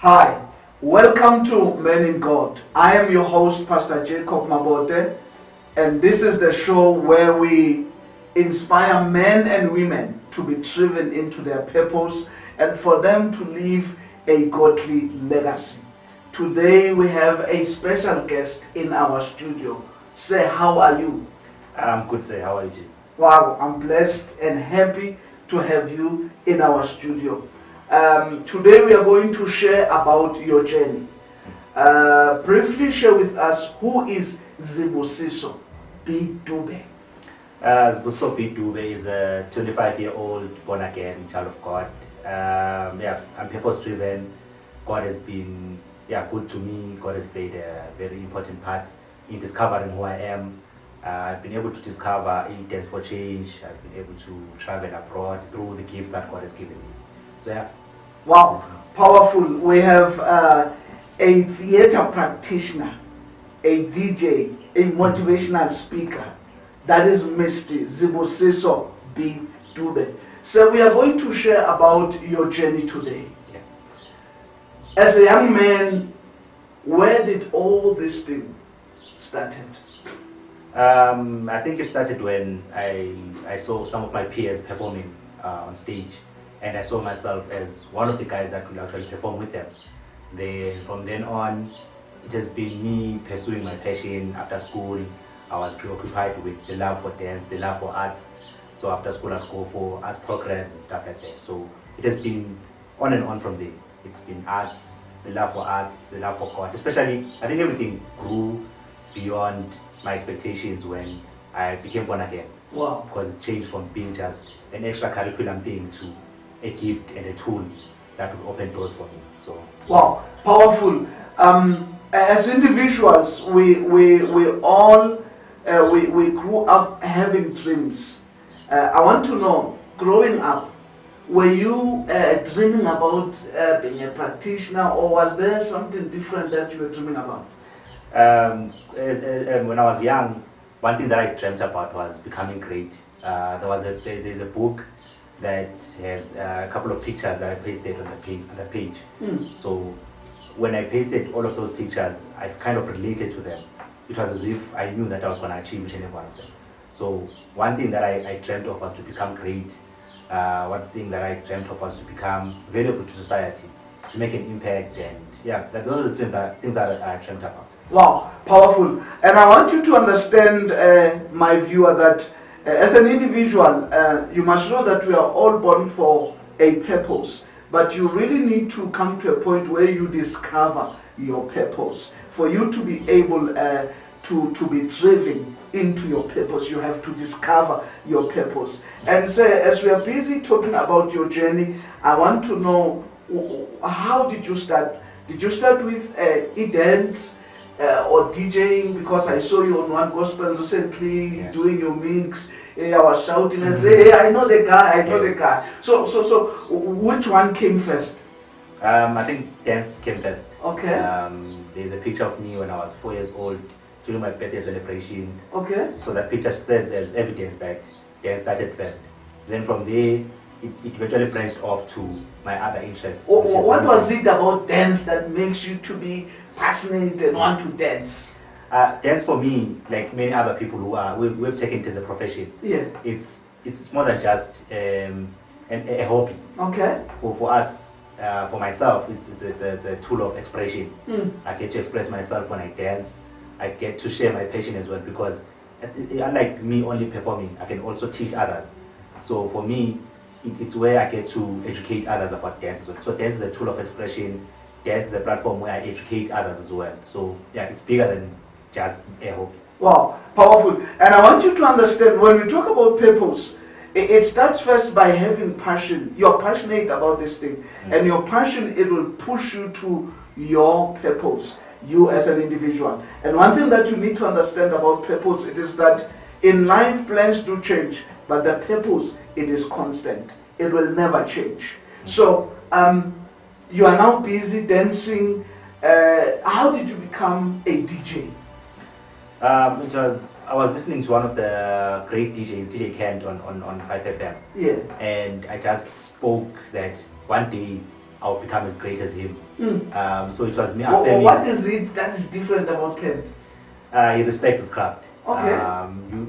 Hi, welcome to Men in God. I am your host, Pastor Jacob Mabote, and this is the show where we inspire men and women to be driven into their purpose and for them to leave a godly legacy. Today we have a special guest in our studio. Say, how are you? I'm good, sir. How are you? Wow, I'm blessed and happy to have you in our studio. Today we are going to share about your journey. Briefly share with us who is Zibusiso B Dube. Zibusiso B Dube is a 25-year-old born-again child of God. I'm purpose-driven. God has been good to me. God has played a very important part in discovering who I am. I've been able to discover a dance for change. I've been able to travel abroad through the gift that God has given me. So yeah. Wow, powerful. We have a theater practitioner, a DJ, a motivational speaker. That is Mr. Zibusiso B Dube. So we are going to share about your journey today. Yeah. As a young man, where did all this thing started? I think it started when I saw some of my peers performing on stage, and I saw myself as one of the guys that will actually perform with them. From then on, it has been me pursuing my passion. After school, I was preoccupied with the love for dance, the love for arts. So after school, I'd go for arts programs and stuff like that. So it has been on and on from there. It's been arts, the love for arts, the love for God. Especially, I think everything grew beyond my expectations when I became born again. Wow. Because it changed from being just an extracurricular thing to a gift and a tool that will open doors for me. So wow, powerful. As individuals, we all we grew up having dreams. I want to know, growing up, were you dreaming about being a practitioner, or was there something different that you were dreaming about? When I was young, one thing that I dreamt about was becoming great. There's a book that has a couple of pictures that I pasted on the page. So when I pasted all of those pictures, I kind of related to them. It was as if I knew that I was going to achieve each and every one of them. So one thing that I dreamt of was to become great. One thing that I dreamt of was to become valuable to society, to make an impact, and those are the things that I dreamt about. Wow, powerful. And I want you to understand, my viewer, that as an individual, you must know that we are all born for a purpose. But you really need to come to a point where you discover your purpose. For you to be able to be driven into your purpose, you have to discover your purpose. And so, as we are busy talking about your journey, I want to know, how did you start? Did you start with e-dance? Or DJing, because I saw you on one gospel recently doing your mix. I was shouting and say, "Hey, I know the guy, I know the guy." So, which one came first? I think dance came first. Okay. There's a picture of me when I was 4 years old during my birthday celebration. Okay. So that picture serves as evidence that dance started first. Then from there, it eventually branched off to my other interests. What was it about dance that makes you to be passionate and want to dance? Dance for me, like many other people we've taken it as a profession. Yeah. It's more than just a hobby. Okay. For us, for myself, it's a tool of expression. I get to express myself when I dance. I get to share my passion as well, because unlike me only performing, I can also teach others. So for me, it's where I get to educate others about dance as well. So dance is a tool of expression. Dance is a platform where I educate others as well. So it's bigger than just a hobby. Wow, powerful. And I want you to understand, when we talk about purpose, it starts first by having passion. You're passionate about this thing, and your passion, it will push you to your purpose, you as an individual. And one thing that you need to understand about purpose, it is that in life, plans do change, but the purpose, it is constant. It will never change. So you are now busy dancing. How did you become a DJ? I was listening to one of the great DJs, DJ Kent, on 5FM. Yeah. And I just spoke that one day I would become as great as him. Mm. So it was me Well, what is it that is different about Kent? He respects his craft. Okay.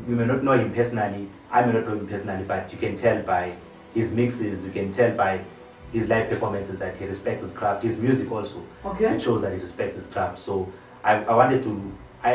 You may not know him personally, I may not know him personally, but you can tell by his mixes, you can tell by his live performances that he respects his craft. His music also, Okay. it shows that he respects his craft. So I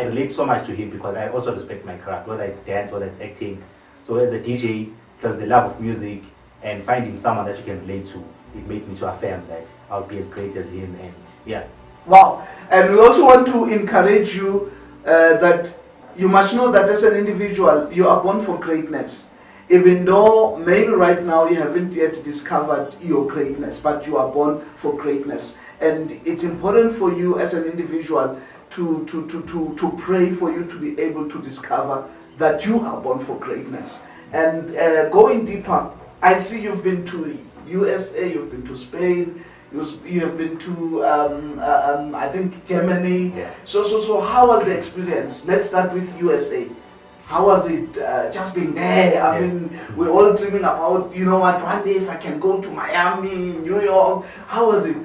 relate so much to him because I also respect my craft, whether it's dance, whether it's acting. So as a DJ, it was the love of music and finding someone that you can relate to. It made me to affirm that I'll be as great as him, and yeah. Wow. And we also want to encourage you that you must know that as an individual, you are born for greatness. Even though maybe right now you haven't yet discovered your greatness, but you are born for greatness. And it's important for you as an individual to pray for you to be able to discover that you are born for greatness. And going deeper, I see you've been to USA, you've been to Spain, you have been to I think Germany. Yeah. So how was the experience? Let's start with USA. How was it just being there? I mean, we're all dreaming about, you know what, one day if I can go to Miami, New York. How was it?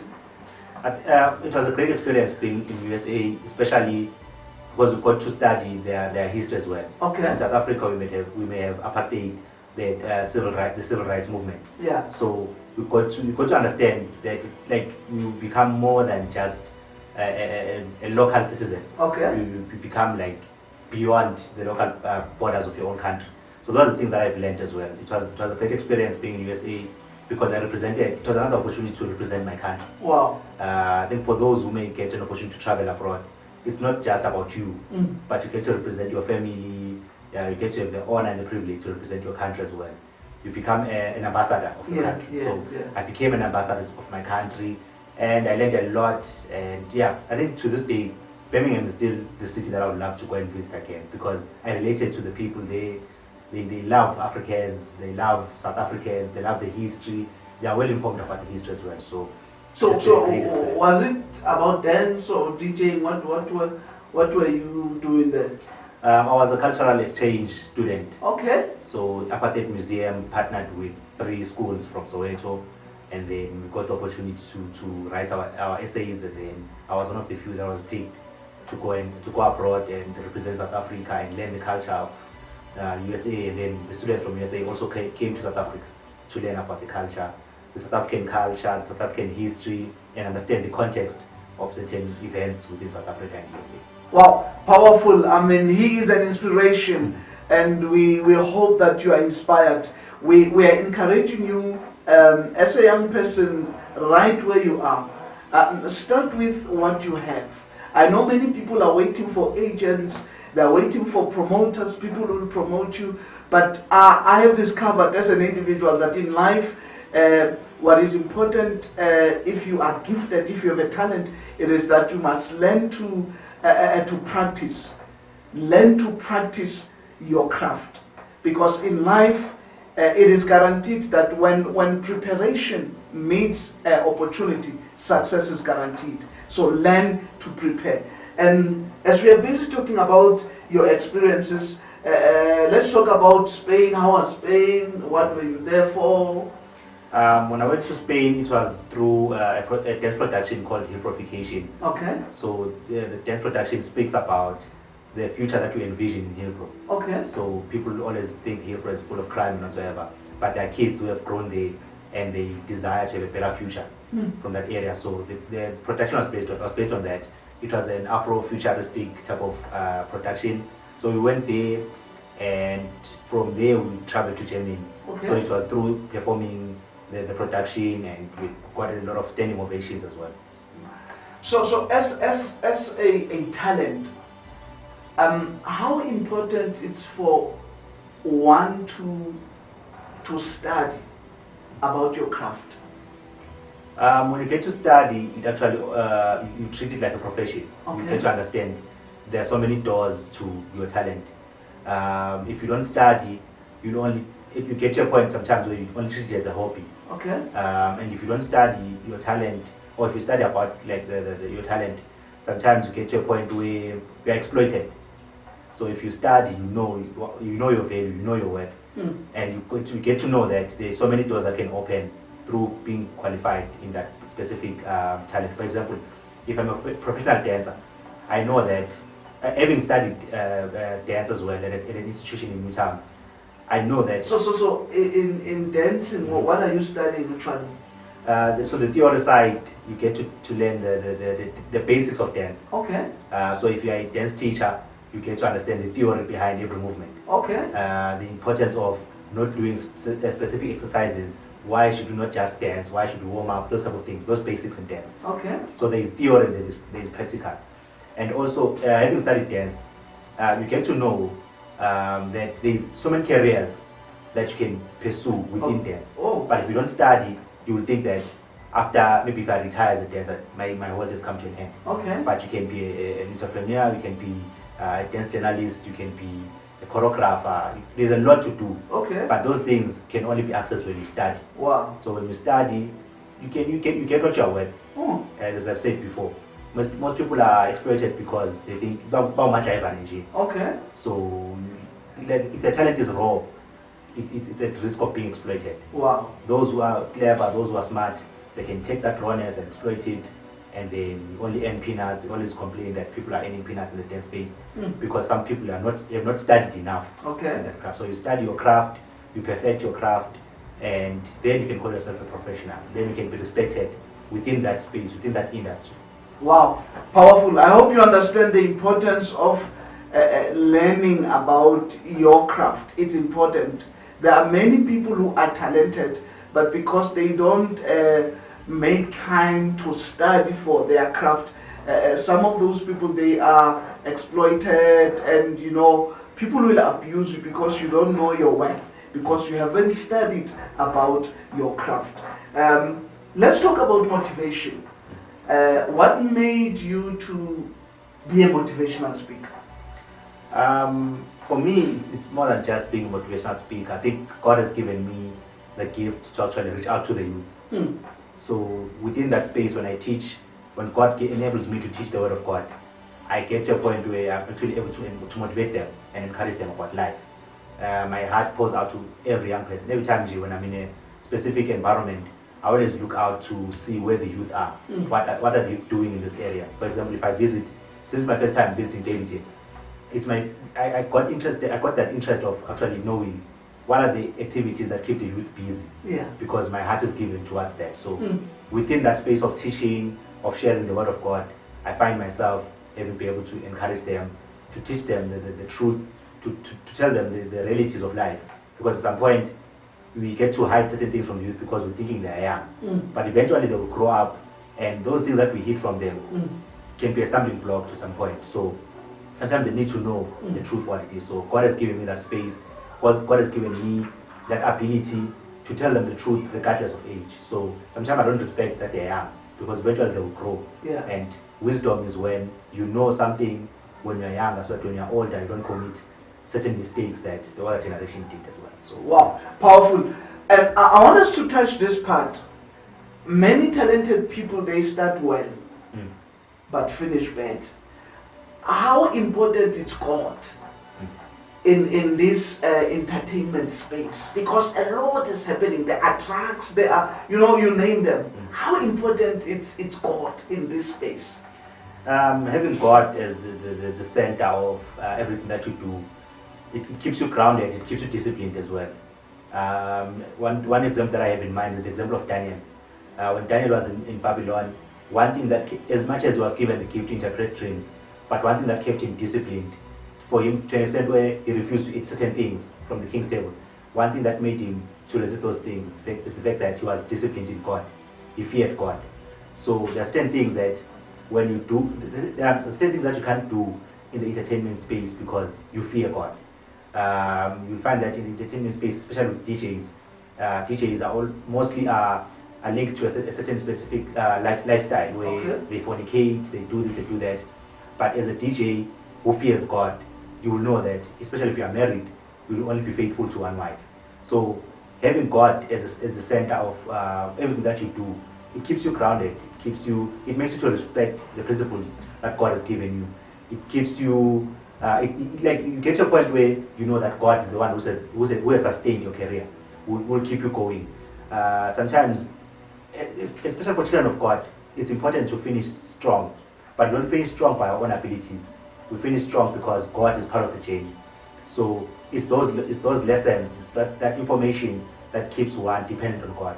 It was a great experience being in USA, especially because we got to study their history as well. Okay. In South Africa, we may have apartheid, the civil rights movement. Yeah. So we got to understand that like you become more than just a local citizen. Okay. You become like beyond the local borders of your own country. So those are the things that I've learned as well. It was a great experience being in USA because it was another opportunity to represent my country. Wow. I think for those who may get an opportunity to travel abroad, it's not just about you, but you get to represent your family, you get to have the honor and the privilege to represent your country as well. You become an ambassador of your country. So I became an ambassador of my country and I learned a lot. And yeah, I think to this day, Birmingham is still the city that I would love to go and visit again because I related to the people there. They love Africans, they love South Africans, they love the history. They are well informed about the history as well. So was it about dance or DJing? What were you doing there? I was a cultural exchange student. Okay. So Apartheid Museum partnered with 3 schools from Soweto, and then we got the opportunity to write our essays, and then I was one of the few that was picked to go abroad and represent South Africa and learn the culture of USA, and then the students from USA also came to South Africa to learn about the culture, the South African culture, the South African history, and understand the context of certain events within South Africa and USA. Wow, powerful. I mean, he is an inspiration, and we hope that you are inspired. We are encouraging you as a young person, right where you are. Start with what you have. I know many people are waiting for agents, they're waiting for promoters, people who will promote you. But I have discovered as an individual that in life, what is important, if you are gifted, if you have a talent, it is that you must learn to practice. Learn to practice your craft. Because in life, it is guaranteed that when preparation meets opportunity, success is guaranteed. So learn to prepare. And as we are busy talking about your experiences, let's talk about Spain. How was Spain? What were you there for? When I went to Spain, it was through a dance production called Hillprofication. Okay. So the dance production speaks about the future that we envision in Hillbrow. Okay. So people always think Hillbrow is full of crime and whatsoever, but there are kids who have grown there and they desire to have a better future from that area. So the production was based on that. It was an Afro-futuristic type of production. So we went there, and from there we traveled to Germany. Okay. So it was through performing the production, and we got a lot of standing ovations as well. So as a talent, how important it's for one to study about your craft? When you get to study, it actually you treat it like a profession. Okay. You get to understand there are so many doors to your talent. If you don't study, if you get to a point sometimes where you only treat it as a hobby. Okay. And if you don't study your talent, or if you study about like your talent, sometimes you get to a point where you're exploited. So if you study, you know your value, you know your worth, and you get to know that there's so many doors that can open through being qualified in that specific talent. For example, if I'm a professional dancer, I know that having studied dance as well at an institution in Newtown, I know that. So in dancing, what are you studying actually? So the theory side, you get to learn the basics of dance. Okay. So if you're a dance teacher, you get to understand the theory behind every movement. Okay. The importance of not doing specific exercises. Why should you not just dance? Why should you warm up? Those type of things. Those basics in dance. Okay. So there is theory and there is practical. And also, having studied dance, you get to know that there is so many careers that you can pursue within dance. Oh. But if you don't study, you will think that after, maybe if I retire as a dancer, my world has come to an end. Okay. But you can be an entrepreneur, you can be a dance journalist, you can be a choreographer. There's a lot to do. Okay. But those things can only be accessed when you study. Wow. So when you study, you get what you are worth. Oh. As I've said before, most people are exploited because they think how much I have energy. Okay. So if the talent is raw, it's at risk of being exploited. Wow. Those who are clever, those who are smart, they can take that rawness and exploit it, and then only earn peanuts. We always complain that people are earning peanuts in the dance space because some people have not studied enough Okay. in that craft. So you study your craft, you perfect your craft, and then you can call yourself a professional. Then you can be respected within that space, within that industry. Wow, powerful. I hope you understand the importance of learning about your craft. It's important. There are many people who are talented, but because they don't make time to study for their craft, some of those people, they are exploited, and people will abuse you because you don't know your worth, because you haven't studied about your craft. Let's talk about motivation. What made you to be a motivational speaker? For me, it's more than just being a motivational speaker. I think God has given me the gift to actually reach out to the youth. So within that space, when I teach, when God enables me to teach the Word of God, I get to a point where I'm actually able to motivate them and encourage them about life. My heart pours out to every young person. Every time when I'm in a specific environment, I always look out to see where the youth are. What are they doing in this area? For example, if I visit, since my first time visiting Daveyton, I got that interest of actually knowing what are the activities that keep the youth busy. Yeah. Because my heart is given towards that. So within that space of teaching, of sharing the Word of God, I find myself able to be able to encourage them, to teach them the truth, to tell them the realities of life. Because at some point, we get to hide certain things from the youth because we're thinking they are young. But eventually they will grow up, and those things that we hid from them can be a stumbling block to some point. So sometimes they need to know the truth, what it is. So God has given me that space. God has given me that ability to tell them the truth regardless of age. So sometimes I don't respect that they are young, because eventually they will grow. Yeah. And wisdom is when you know something when you're younger, so that when you're older you don't commit certain mistakes that the older generation did as well. So wow, powerful. And I want us to touch this part. Many talented people, they start well, but finish bad. How important is God in this entertainment space? Because a lot is happening. There are drugs, there are, you name them. How important it's God in this space? Having God as the center of everything that you do, it keeps you grounded, it keeps you disciplined as well. One example that I have in mind is the example of Daniel. When Daniel was in Babylon, one thing that, as much as he was given the gift to interpret dreams, but one thing that kept him disciplined, for him to an extent where he refused to eat certain things from the king's table, one thing that made him to resist those things is the fact that he was disciplined in God. He feared God. So there are certain things that when you do, there are certain things that you can't do in the entertainment space because you fear God. You'll find that in the entertainment space, especially with DJs, DJs are mostly linked to a certain specific lifestyle where they fornicate, they do this, they do that. But as a DJ who fears God, you will know that, especially if you are married, you will only be faithful to one wife. So having God as the center of everything that you do, it keeps you grounded. It makes you to respect the principles that God has given you. It keeps you, you get to a point where you know that God is the one who has sustained your career, who will keep you going. sometimes, especially for children of God, it's important to finish strong. But we don't finish strong by our own abilities. We finish strong because God is part of the journey. So it's those lessons, it's that information that keeps one dependent on God.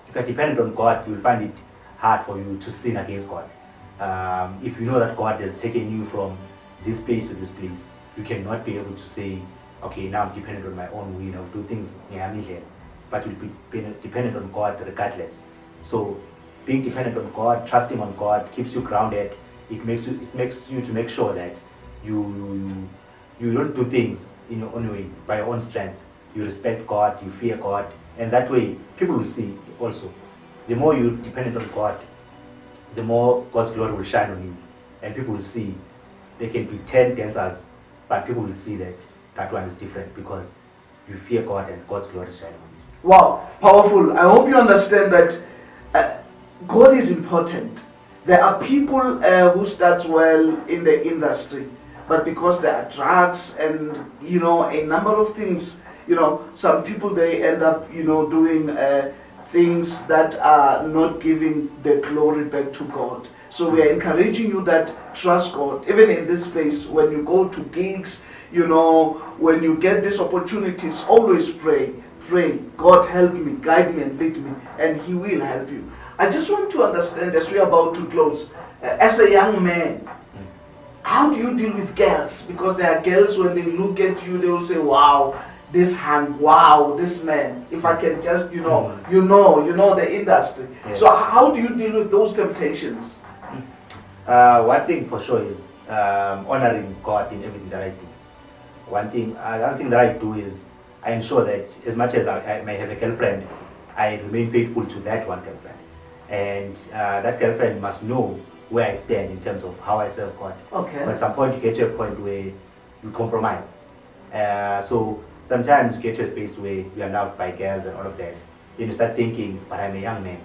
If you're dependent on God, you'll find it hard for you to sin against God. If you know that God has taken you from this place to this place, you cannot be able to say, okay, now I'm dependent on my own will, I'll do things, but you'll be dependent on God regardless. So being dependent on God, trusting on God, keeps you grounded. It makes you to make sure that you don't do things in your own way, by your own strength. You respect God, you fear God, and that way people will see also. The more you're dependent on God, the more God's glory will shine on you, and people will see. They can be 10 dancers, but people will see that that one is different because you fear God and God's glory is shining on you. Wow, powerful. I hope you understand that God is important. There are people who start well in the industry, but because there are drugs and a number of things, some people, they end up doing things that are not giving the glory back to God. So we are encouraging you that trust God. Even in this space, when you go to gigs, when you get these opportunities, always pray. Pray, God help me, guide me and lead me, and He will help you. I just want to understand, as we are about to close, as a young man, how do you deal with girls? Because there are girls, when they look at you, they will say, wow, this hand, wow, this man. If I can just, you know the industry. Yes. So how do you deal with those temptations? One thing for sure is honoring God in everything that I do. Another thing that I do is I ensure that as much as I may have a girlfriend, I remain faithful to that one girlfriend. And that girlfriend must know where I stand in terms of how I serve God. Okay. But at some point you get to a point where you compromise. So sometimes you get to a space where you're loved by girls and all of that. Then you start thinking, but I'm a young man.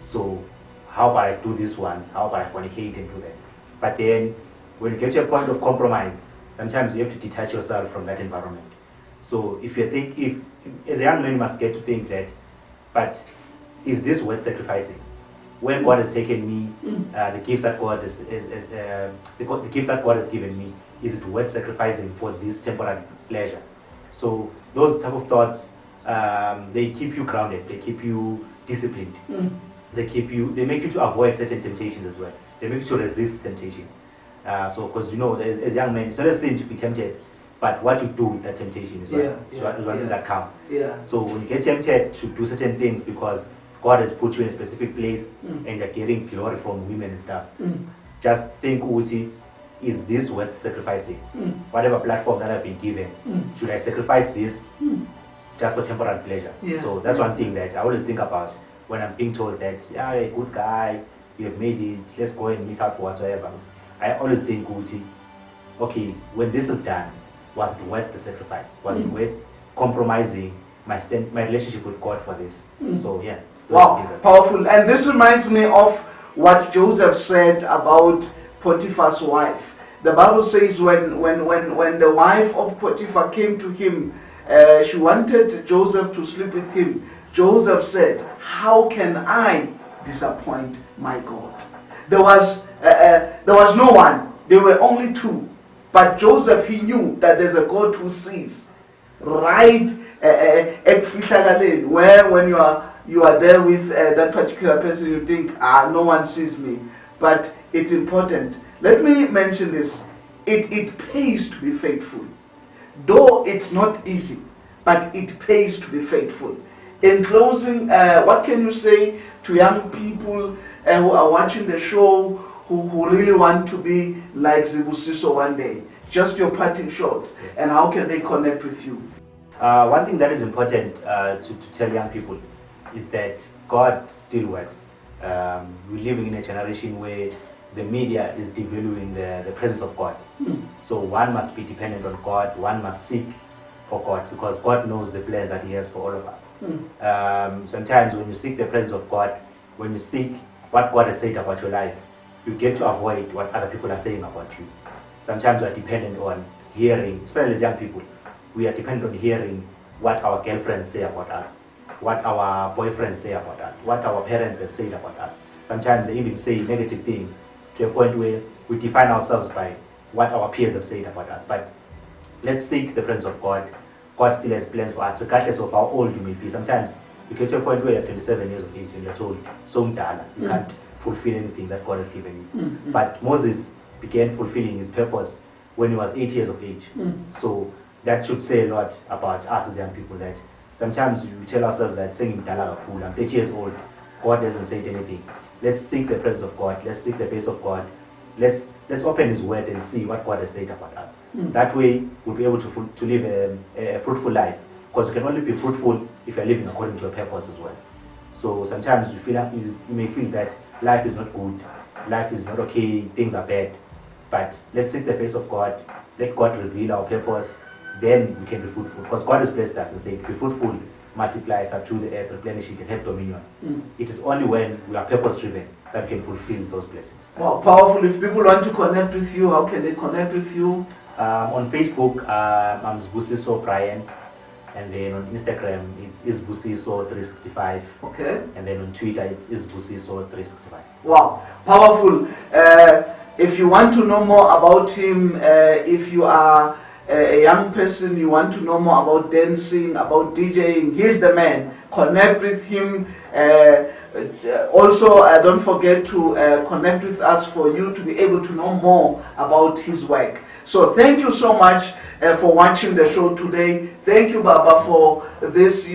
So how about I do this once? How about I fornicate and do that? But then when you get to a point of compromise, sometimes you have to detach yourself from that environment. So if as a young man, you must get to think that, but is this worth sacrificing? When God has taken me, the gifts that God the gift that God has given me, is it worth sacrificing for this temporary pleasure? So those type of thoughts, they keep you grounded, they keep you disciplined, they make you to avoid certain temptations as well. They make you to resist temptations. So because as young men, it's not a sin to be tempted, but what you do with that temptation is one thing that counts. Yeah. So when you get tempted to do certain things because God has put you in a specific place and you're getting glory from women and stuff, just think, Uti, is this worth sacrificing? Whatever platform that I've been given, should I sacrifice this just for temporary pleasures? Yeah. So that's one thing that I always think about when I'm being told that, yeah, you're a good guy, you have made it, let's go and meet up for whatsoever. I always think, Uti, okay, when this is done, was it worth the sacrifice? Was it worth compromising my relationship with God for this? So yeah. Wow, powerful. And this reminds me of what Joseph said about Potiphar's wife. The Bible says when the wife of Potiphar came to him, she wanted Joseph to sleep with him. Joseph said, how can I disappoint my God? There was no one. There were only two. But Joseph, he knew that there's a God who sees. Right at where when you are there with that particular person, you think, no one sees me. But it's important. Let me mention this. It pays to be faithful. Though it's not easy, but it pays to be faithful. In closing, what can you say to young people who are watching the show, who really want to be like Zibusiso one day? Just your parting shots, and how can they connect with you? One thing that is important to tell young people is that God still works. We're living in a generation where the media is devaluing the presence of God. So one must be dependent on God, one must seek for God, because God knows the plans that He has for all of us. Sometimes when you seek the presence of God, when you seek what God has said about your life, you get to avoid what other people are saying about you. Sometimes we are dependent on hearing, especially as young people, we are dependent on hearing what our girlfriends say about us. what our boyfriends say about us, what our parents have said about us. Sometimes they even say negative things to a point where we define ourselves by what our peers have said about us. But let's seek the presence of God. God still has plans for us, regardless of how old you may be. Sometimes you get to a point where you're 27 years of age and you're told, so mdala, you can't fulfill anything that God has given you. But Moses began fulfilling his purpose when he was 8 years of age. So that should say a lot about us as young people, that sometimes we tell ourselves that saying mdala kakhulu, I'm 30 years old, God hasn't said anything. Let's seek the presence of God, let's seek the face of God, let's open his word and see what God has said about us. That way we'll be able to live a fruitful life, because you can only be fruitful if you're living according to your purpose as well. So sometimes you may feel that life is not good, life is not okay, things are bad, but let's seek the face of God, let God reveal our purpose, then we can be fruitful, because God has blessed us and said, be fruitful, multiply, subdue the earth, replenish it, and have dominion. It is only when we are purpose driven that we can fulfill those blessings. Wow, powerful. If people want to connect with you, how can they connect with you? On Facebook, I'm Zibusiso Brian, and then on Instagram it's Zibusiso365. Okay. And then on Twitter it's Zibusiso365. Wow, powerful. If you want to know more about him, if you are a young person, you want to know more about dancing, about DJing, he's the man. Connect with him. Also, don't forget to connect with us for you to be able to know more about his work. So thank you so much for watching the show today. Thank you, Baba, for this,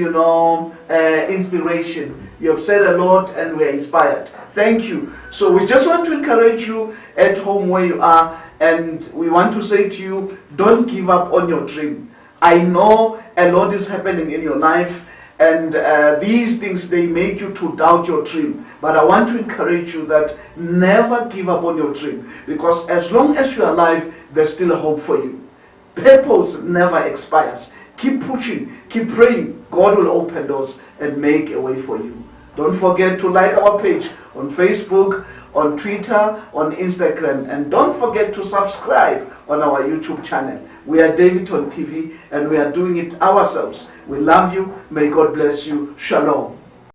inspiration. You have said a lot and we are inspired. Thank you. So we just want to encourage you at home where you are, and we want to say to you, don't give up on your dream. I know a lot is happening in your life, and these things, they make you to doubt your dream. But I want to encourage you that never give up on your dream, because as long as you are alive, there's still a hope for you. Purpose never expires. Keep pushing, keep praying. God will open doors and make a way for you. Don't forget to like our page on Facebook, on Twitter, on Instagram, and don't forget to subscribe on our YouTube channel. We are DaveytonTV, and we are doing it ourselves. We love you. May God bless you. Shalom.